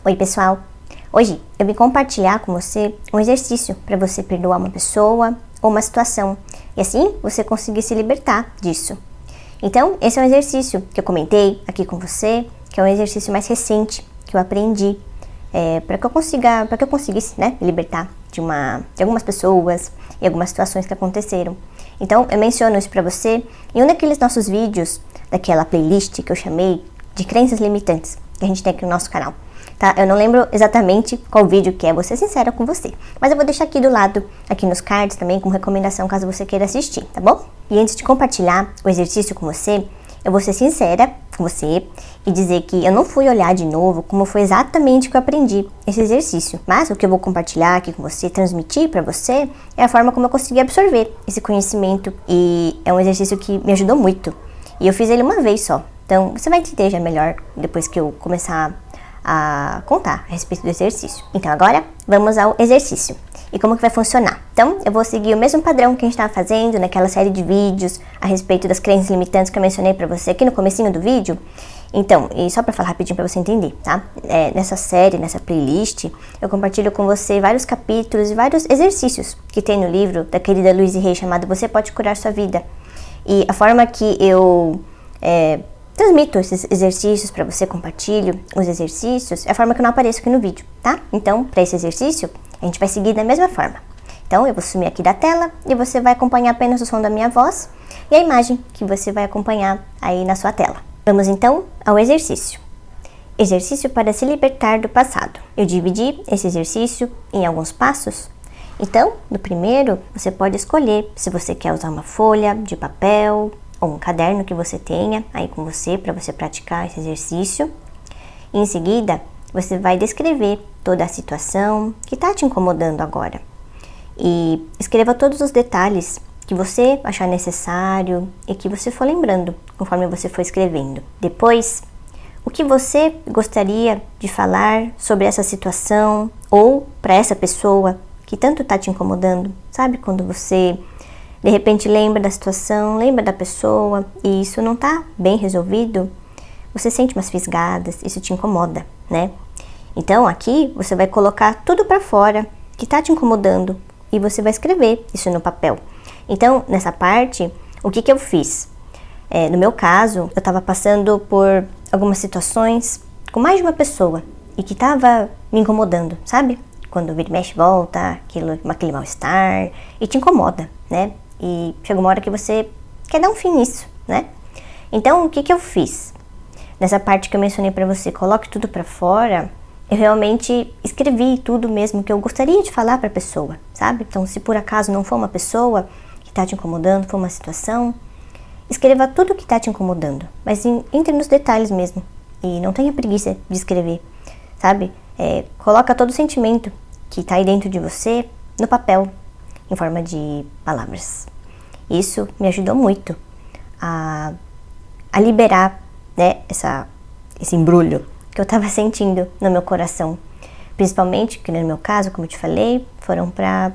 Oi pessoal, hoje eu vim compartilhar com você um exercício para você perdoar uma pessoa ou uma situação e assim você conseguir se libertar disso. Então esse é um exercício que eu comentei aqui com você, que é um exercício mais recente que eu aprendi para que eu conseguisse, né, me libertar de algumas pessoas e algumas situações que aconteceram. Então eu menciono isso para você em um daqueles nossos vídeos, daquela playlist que eu chamei de crenças limitantes que a gente tem aqui no nosso canal. Tá? Eu não lembro exatamente qual vídeo que é, vou ser sincera com você. Mas eu vou deixar aqui do lado, aqui nos cards também, como recomendação, caso você queira assistir, tá bom? E antes de compartilhar o exercício com você, eu vou ser sincera com você e dizer que eu não fui olhar de novo como foi exatamente o que eu aprendi esse exercício. Mas o que eu vou compartilhar aqui com você, transmitir para você, é a forma como eu consegui absorver esse conhecimento. E é um exercício que me ajudou muito. E eu fiz ele uma vez só. Então, você vai entender já melhor depois que eu começar a contar a respeito do exercício. Então agora vamos ao exercício e como que vai funcionar. Então eu vou seguir o mesmo padrão que a gente estava fazendo naquela série de vídeos a respeito das crenças limitantes que eu mencionei para você aqui no comecinho do vídeo. Então, e só para falar rapidinho para você entender, tá? Nessa série, nessa playlist, eu compartilho com você vários capítulos e vários exercícios que tem no livro da querida Louise Hay chamado Você Pode Curar Sua Vida. E a forma que eu transmito esses exercícios para você, compartilho os exercícios, é a forma que eu não apareço aqui no vídeo, tá? Então, para esse exercício, a gente vai seguir da mesma forma. Então, eu vou sumir aqui da tela e você vai acompanhar apenas o som da minha voz e a imagem que você vai acompanhar aí na sua tela. Vamos então ao exercício. Exercício para se libertar do passado. Eu dividi esse exercício em alguns passos. Então, no primeiro, você pode escolher se você quer usar uma folha de papel ou um caderno que você tenha aí com você para você praticar esse exercício. E em seguida, você vai descrever toda a situação que está te incomodando agora. E escreva todos os detalhes que você achar necessário e que você for lembrando conforme você for escrevendo. Depois, o que você gostaria de falar sobre essa situação ou para essa pessoa que tanto está te incomodando. Sabe quando você de repente lembra da situação, lembra da pessoa e isso não tá bem resolvido, você sente umas fisgadas, isso te incomoda, né? Então aqui você vai colocar tudo para fora que tá te incomodando e você vai escrever isso no papel. Então nessa parte, o que eu fiz? No meu caso, eu tava passando por algumas situações com mais de uma pessoa e que tava me incomodando, sabe? Quando vira e mexe volta, aquele mal-estar e te incomoda, né? E chega uma hora que você quer dar um fim nisso, né? Então, o que eu fiz? Nessa parte que eu mencionei pra você, coloque tudo pra fora, eu realmente escrevi tudo mesmo que eu gostaria de falar pra pessoa, sabe? Então, se por acaso não for uma pessoa que tá te incomodando, for uma situação, escreva tudo que tá te incomodando, mas entre nos detalhes mesmo. E não tenha preguiça de escrever, sabe? Coloca todo o sentimento que tá aí dentro de você no papel, em forma de palavras. Isso me ajudou muito a liberar, né, esse embrulho que eu estava sentindo no meu coração. Principalmente, que no meu caso, como eu te falei, foram para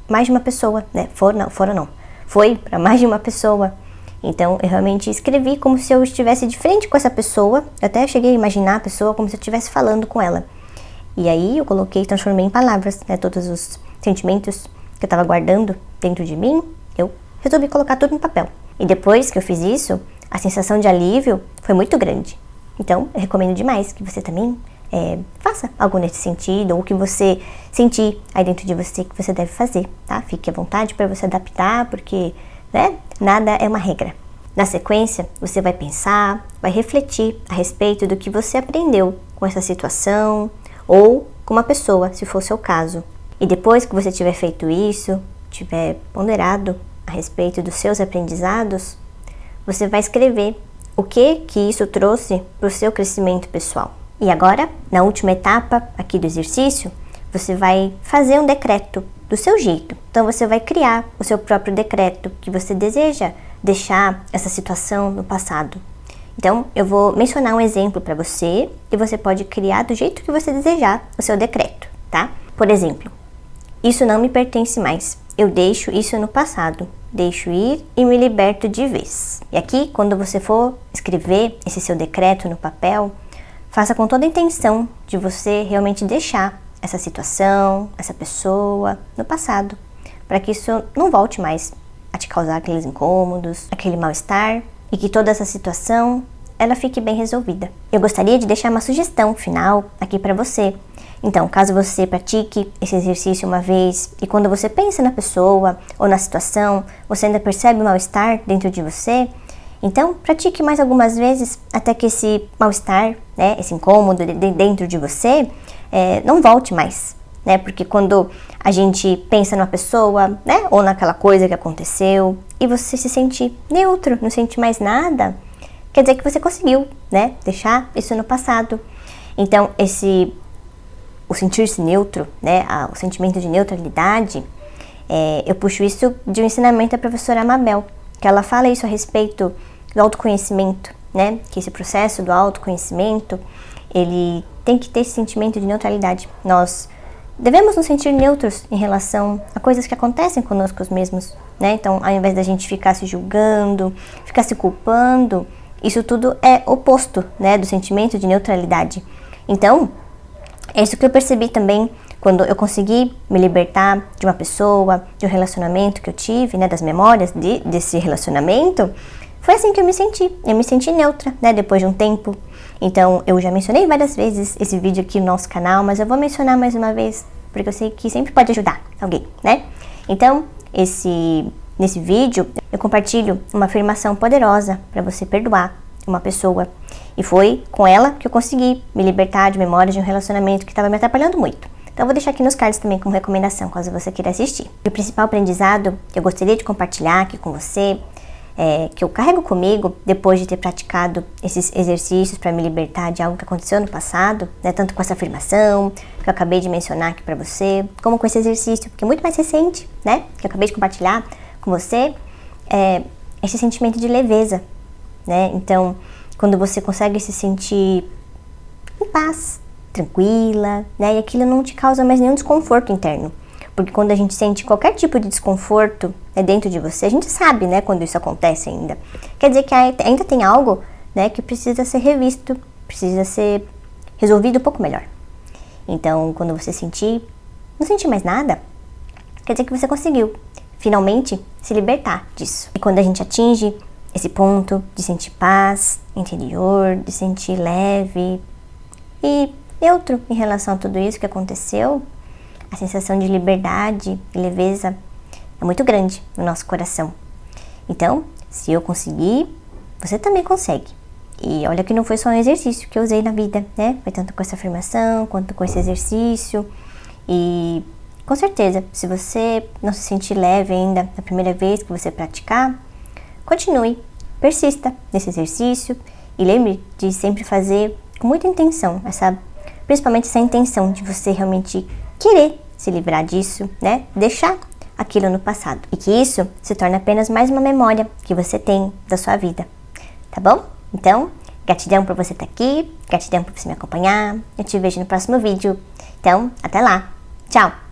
mais de uma pessoa, né? Foi para mais de uma pessoa. Então, eu realmente escrevi como se eu estivesse de frente com essa pessoa. Eu até cheguei a imaginar a pessoa como se eu estivesse falando com ela. E aí eu transformei em palavras, né, todos os sentimentos que eu estava guardando dentro de mim, eu resolvi colocar tudo no papel. E depois que eu fiz isso, a sensação de alívio foi muito grande. Então, eu recomendo demais que você também faça algo nesse sentido, ou que você sentir aí dentro de você que você deve fazer, tá? Fique à vontade para você adaptar, porque, né, nada é uma regra. Na sequência, você vai pensar, vai refletir a respeito do que você aprendeu com essa situação, ou com uma pessoa, se for o seu caso. E depois que você tiver feito isso, tiver ponderado a respeito dos seus aprendizados, você vai escrever o que isso trouxe para o seu crescimento pessoal. E agora, na última etapa aqui do exercício, você vai fazer um decreto do seu jeito. Então você vai criar o seu próprio decreto que você deseja deixar essa situação no passado. Então eu vou mencionar um exemplo para você e você pode criar do jeito que você desejar o seu decreto, tá? Por exemplo, isso não me pertence mais. Eu deixo isso no passado. Deixo ir e me liberto de vez. E aqui, quando você for escrever esse seu decreto no papel, faça com toda a intenção de você realmente deixar essa situação, essa pessoa no passado, para que isso não volte mais a te causar aqueles incômodos, aquele mal-estar, e que toda essa situação ela fique bem resolvida. Eu gostaria de deixar uma sugestão final aqui para você. Então, caso você pratique esse exercício uma vez e quando você pensa na pessoa ou na situação, você ainda percebe o mal-estar dentro de você, então pratique mais algumas vezes até que esse mal-estar, né, esse incômodo dentro de você, não volte mais. Né? Porque quando a gente pensa numa pessoa, né, ou naquela coisa que aconteceu, e você se sente neutro, não sente mais nada, quer dizer que você conseguiu, né, deixar isso no passado. Então, o sentir-se neutro, né, o sentimento de neutralidade, eu puxo isso de um ensinamento da professora Mabel, que ela fala isso a respeito do autoconhecimento, né, que esse processo do autoconhecimento, ele tem que ter esse sentimento de neutralidade. Nós devemos nos sentir neutros em relação a coisas que acontecem conosco mesmos, né? Então, ao invés da gente ficar se julgando, ficar se culpando, isso tudo é oposto, né, do sentimento de neutralidade. Então, é isso que eu percebi também quando eu consegui me libertar de uma pessoa, de um relacionamento que eu tive, né, das memórias desse relacionamento. Foi assim que eu me senti neutra, né, depois de um tempo. Então, eu já mencionei várias vezes esse vídeo aqui no nosso canal, mas eu vou mencionar mais uma vez, porque eu sei que sempre pode ajudar alguém, né? Então, nesse vídeo, eu compartilho uma afirmação poderosa para você perdoar uma pessoa. E foi com ela que eu consegui me libertar de memórias de um relacionamento que estava me atrapalhando muito. Então, eu vou deixar aqui nos cards também como recomendação, caso você queira assistir. E o principal aprendizado que eu gostaria de compartilhar aqui com você, que eu carrego comigo depois de ter praticado esses exercícios para me libertar de algo que aconteceu no passado, né, tanto com essa afirmação que eu acabei de mencionar aqui para você, como com esse exercício, que é muito mais recente, né, que eu acabei de compartilhar com você, esse sentimento de leveza, né? Então, quando você consegue se sentir em paz, tranquila, né, e aquilo não te causa mais nenhum desconforto interno. Porque quando a gente sente qualquer tipo de desconforto, né, dentro de você, a gente sabe, né, quando isso acontece ainda. Quer dizer que ainda tem algo, né, que precisa ser revisto, precisa ser resolvido um pouco melhor. Então, quando você não sentir mais nada, quer dizer que você conseguiu, finalmente, se libertar disso. E quando a gente atinge esse ponto de sentir paz interior, de sentir leve e neutro em relação a tudo isso que aconteceu, a sensação de liberdade e leveza é muito grande no nosso coração. Então, se eu conseguir, você também consegue. E olha que não foi só um exercício que eu usei na vida, né? Foi tanto com essa afirmação, quanto com esse exercício. E com certeza, se você não se sentir leve ainda na primeira vez que você praticar, continue, persista nesse exercício e lembre de sempre fazer com muita intenção, principalmente essa intenção de você realmente querer se livrar disso, né? Deixar aquilo no passado. E que isso se torne apenas mais uma memória que você tem da sua vida. Tá bom? Então, gratidão por você estar aqui, gratidão por você me acompanhar. Eu te vejo no próximo vídeo. Então, até lá. Tchau!